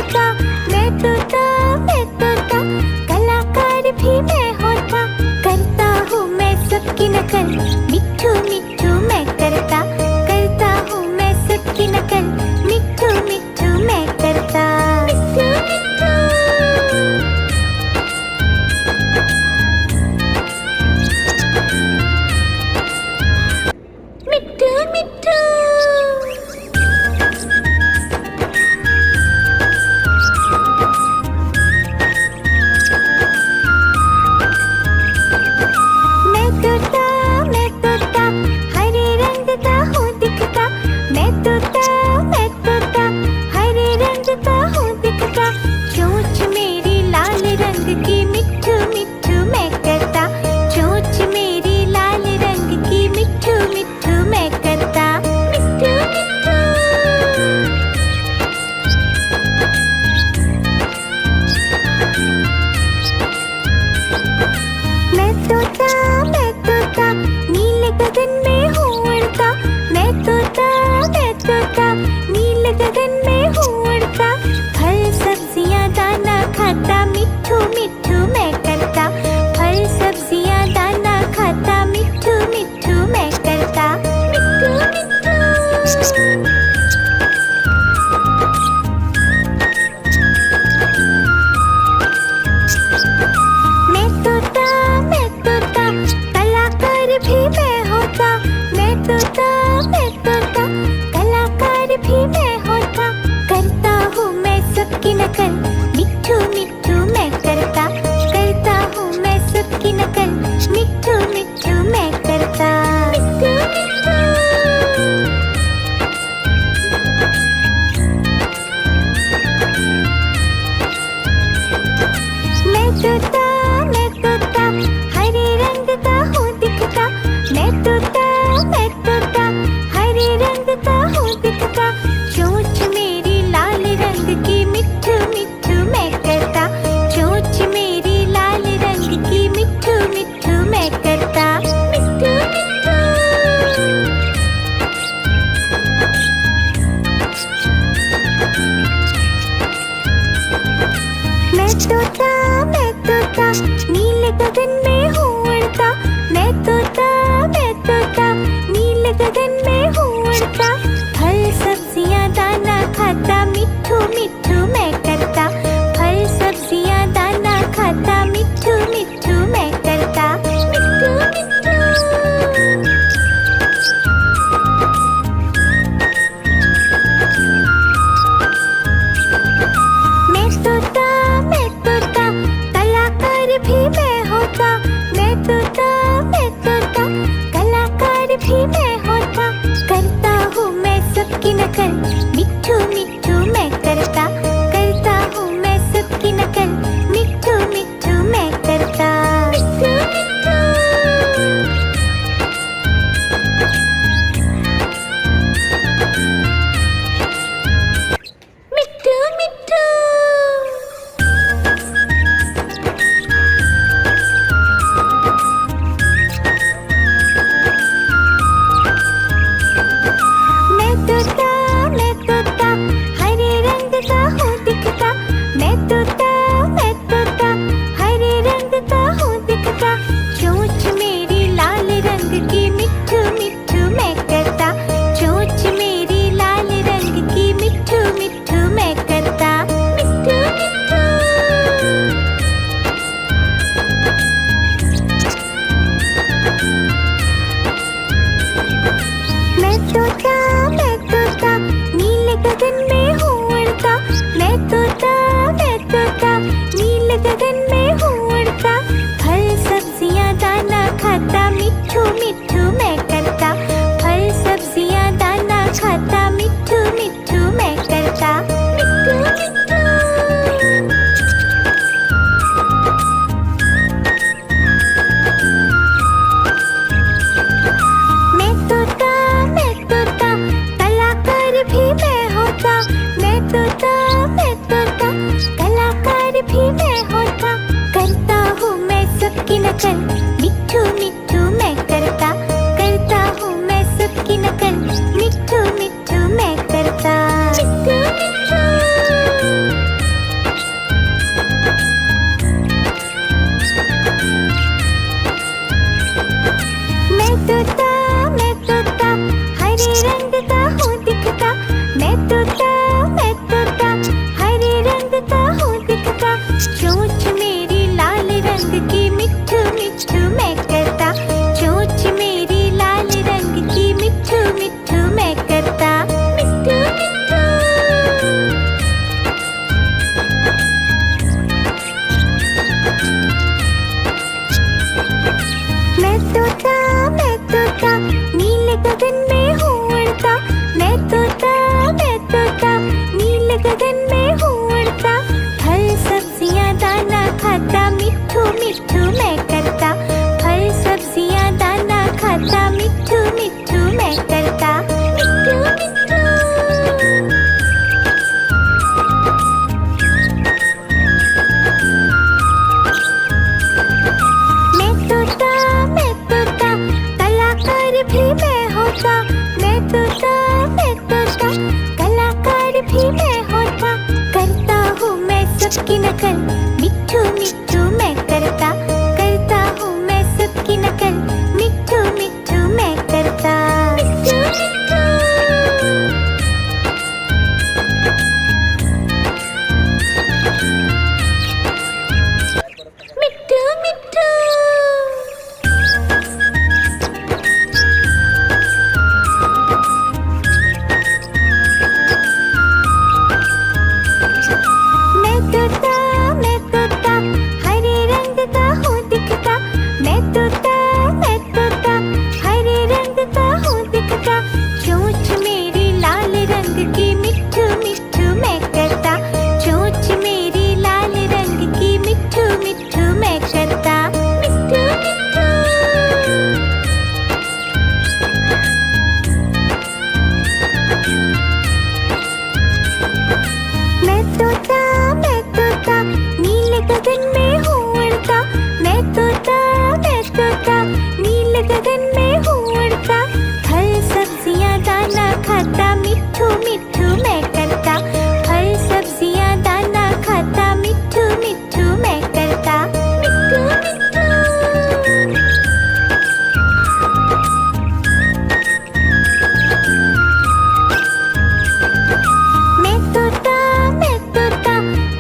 तोता, मैं तोता, मैं तोता, कलाकार भी मैं होता। करता हूँ मैं सबकी नकल, मिट्ठू मिट्ठू मैं करता। करता हूँ मैं सबकी नकल, मिट्ठू मिट्ठू मैं करता। मिट्ठू मिट्ठू मिट्ठू मिट्ठू। मैं तोता, हरे रंग का हूँ दिखता। मैं तोता, हरे रंग का हूँ दिखता। चोंच मेरी लाल रंग की, मिट्ठू मिट्ठू मैं करता। चोंच मेरी लाल रंग की, मिट्ठू मिट्ठू मैं करता। मिट्ठू मिट्ठू। मैं तोता, नीले गगन में हूँ उड़ता। मैं तोता, नीले गगन में हूँ उड़ता। फल सब्जियाँ दाना खाता, मिट्ठू मिट्ठू मैं करता। फल सब्जियाँ दाना खाता, मिट्ठू मिट्ठू मैं करता। मिट्ठू मिट्ठू। मैं तोता, कलाकार भी मैं होता। मैं तोता, कलाकार भी मैं होता। करता हूँ मैं सबकी नकल, मिट्ठू मिट्ठू मैं करता। करता हूँ मैं सबकी नकल, मिट्ठू मिट्ठू मैं करता। मिट्ठू मिट्ठू। मैं तोता, हरे रंग का हूँ दिखता। मैं तोता, हरे रंग का हूँ दिखता। चोंच मेरी लाल रंग की, मिट्ठू मिट्ठू मैं करता। चोंच मेरी लाल रंग की, मिट्ठू मिट्ठू मैं करता। मिट्ठू मिट्ठू। मैं तोता, नीले गगन में हूँ उड़ता। मैं तोता, नीले गगन में हूँ उड़ता। फल सब्जियाँ दाना खाता, मिट्ठू मिट्ठू मैं करता। फल सब्जियाँ दाना खाता, मिट्ठू मिट्ठू मैं करता। मिट्ठू मिट्ठू। मैं तोता, कलाकार भी मैं होता। मैं तोता, कलाकार भी मैं होता। करता हूँ मैं सबकी नकल, मिट्ठू मिट्ठू मैं करता। करता हूँ मैं सबकी नकल, मिट्ठू मिट्ठू मैं करता। मिट्ठू मिट्ठू। मिट्ठू मिट्ठू। मैं तोता, नकल, मिट्ठू मिट्ठू मैं करता, करता हूँ मैं सबकी नकल, मिट्ठू मिट्ठू मैं करता। मिट्ठू मिट्ठू मिट्ठू मैं तोता हरे रंग का हूँ दिखता, मैं तोता हरे रंग का हूँ दिखता, चोंच मेरी लाल रंग की, मिट्ठू मिट्ठू मैं करता, चोंच मेरी लाल रंग की, मिट्ठू मिट्ठू मैं करता। मिट्ठू मिट्ठू मैं तोता नीले गगन में हूँ उड़ता, मैं तोता नीले गगन में हूँ उड़ता, फल सब्जियाँ दाना खाता, मिट्ठू मिट्ठू मैं करता, फल सब्जियाँ दाना खाता, मिट्ठू मिट्ठू मैं करता। मिट्ठू मिट्ठू मैं तोता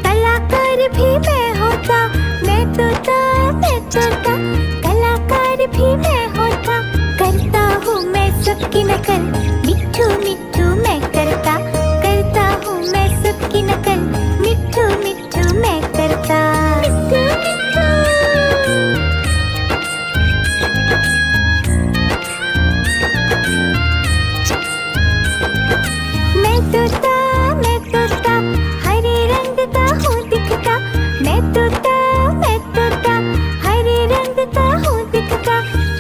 कलाकार भी मैं होता, मैं तोता कलाकार भी मैं होता, करता हूँ मैं सबकी नकल, मिट्ठू मिट्ठू मैं करता, करता हूँ मैं सबकी नकल, मिट्ठू मिट्ठू मैं करता। मिट्ठू मिट्ठू मैं तोता हरे रंग का हूँ दिखता, मैं तोता हरे रंग का हूँ दिखता,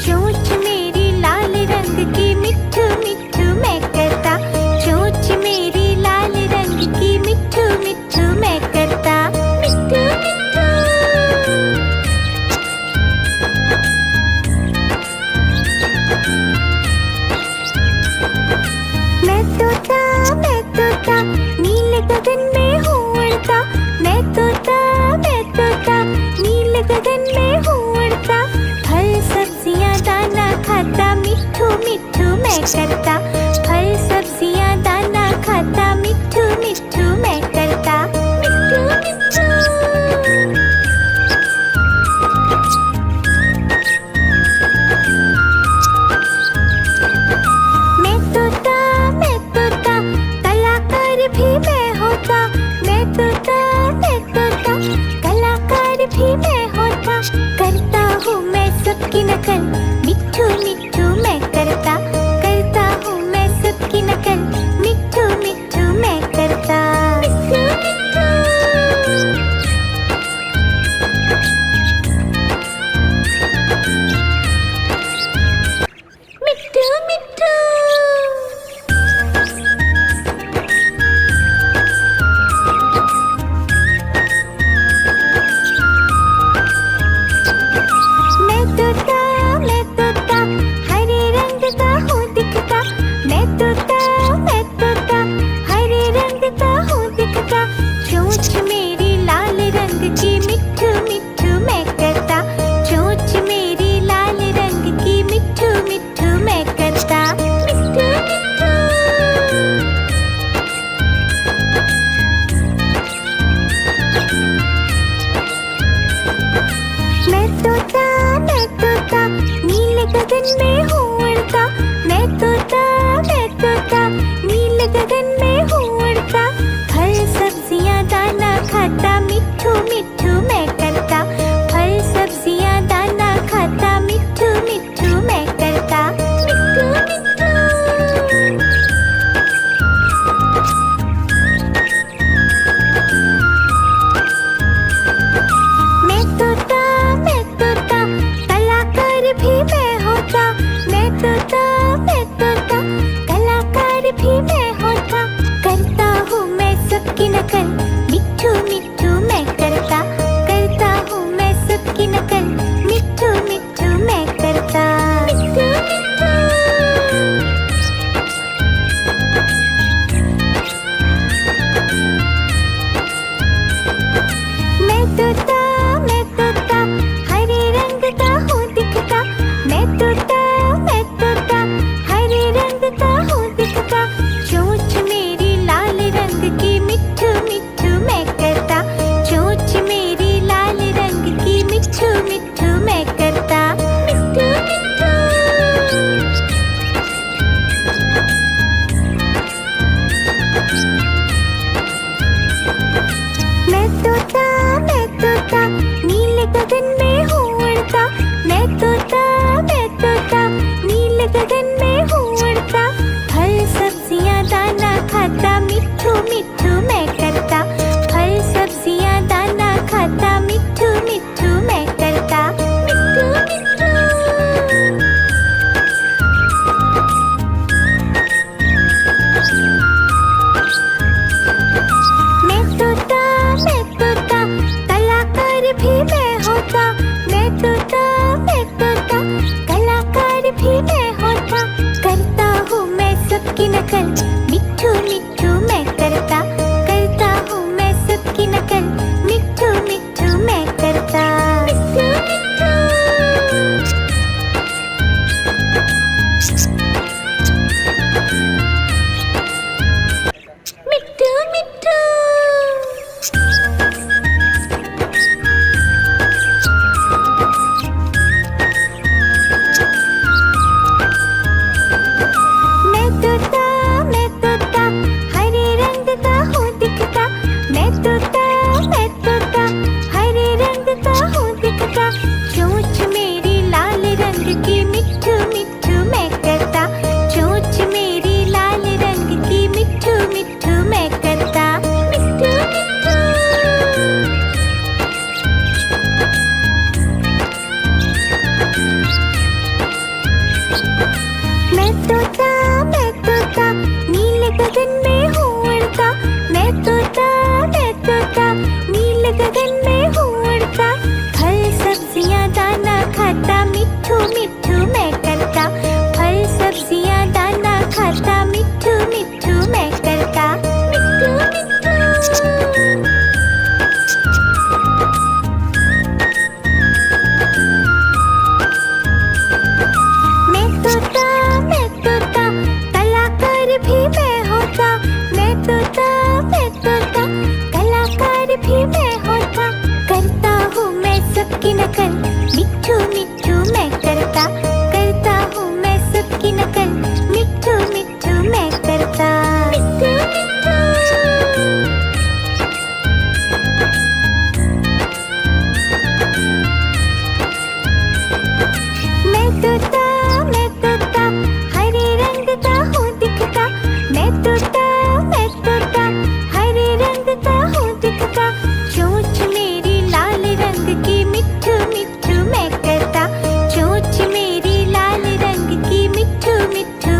चोंच मेरी लाल रंग की, मिट्ठू मिट्ठू मैं करता, चोंच मेरी लाल रंग की, मिट्ठू मिट्ठू मैं करता। मिट्ठू मिट्ठू मैं तोता नीले गगन में हूँ उड़ता, मैं तोता नीले गगन में हूँ उड़ता, फल सब्जियाँ दाना खाता, मिट्ठू मिट्ठू मैं करता, फल सब्जियाँ दाना खाता, मिट्ठू मिट्ठू मैं करता। मिट्ठू मिट्ठू मैं तोता कलाकार भी मैं होता, मैं तोता कलाकार भी मैं होता, करता हूँ मैं सबकी नकल, मिट्ठू मिट्ठू मैं करता, करता हूँ मैं सबकी नकल, मिट्ठू मिट्ठू मैं करता। मिट्ठू मिट्ठू मिट्ठू मैं तोता हरे रंग का हूँ दिखता, मैं तोता हरे रंग का हूँ दिखता, चोंच मेरी लाल रंग की, मिट्ठू मिट्ठू मैं करता, चोंच मेरी लाल रंग की, मिट्ठू मिट्ठू मैं करता। मिट्ठू मिट्ठू मैं तोता नीले गगन में हूँ उड़ता, मैं तोता नीले गगन में हूँ उड़ता, फल सब्जियाँ दाना तोता, नीले गगन में हूँ उड़ता। मैं तोता, मैं तोता, नीले गगन में हूँ उड़ता। फल सब्जियाँ दाना खाता, मिट्ठू मिट्ठू मैं करता। फल सब्जियाँ दाना खाता, मिट्ठू मिट्ठू मैं करता। मिट्ठू मिट्ठू। मैं तोता, कलाकार भी मैं होता। मैं तोता, कलाकार भी मैं होता। करता हूँ मैं सबकी नकल, मिट्ठू मिट्ठू मैं करता। करता हूँ मैं सबकी नकल, मिट्ठू मिट्ठू मैं करता। मिट्ठू मिट्ठू। मिट्ठू मिट्ठू। मैं तोता, हरे रंग का हूँ दिखता। मैं तोता, हरे रंग का हूँ दिखता। चोंच मेरी लाल रंग की, मिट्ठू मिट्ठू मैं करता। चोंच मेरी लाल रंग की, मिट्ठू मिट्ठू मैं करता। मिट्ठू मिट्ठू। मैं तोता, नीले गगन में हूँ उड़ता। मैं तोता, नीले गगन में हूँ उड़ता। फल सब्जियाँ दाना खाता, मिट्ठू मिट्ठू मैं करता। फल सब्जियाँ दाना खाता, मिट्ठू मिट्ठू मैं करता। मिट्ठू मिट्ठू। मैं तोता, कलाकार भी मैं होता। मैं तोता, कलाकार भी मैं होता। करता हूँ मैं सबकी नकल, मिट्ठू मिट्ठू मैं करता। करता हूँ मैं सबकी नकल, मिट्ठू मिट्ठू मैं करता। मिट्ठू मिट्ठू। मैं तोता, हरे रंग का हूँ दिखता। मैं तोता, हरे रंग का हूँ दिखता। चोंच मेरी लाल रंग की, मिट्ठू मिट्ठू मैं करता। चोंच मेरी लाल रंग की, मिट्ठू मिट्ठू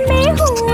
में हूँ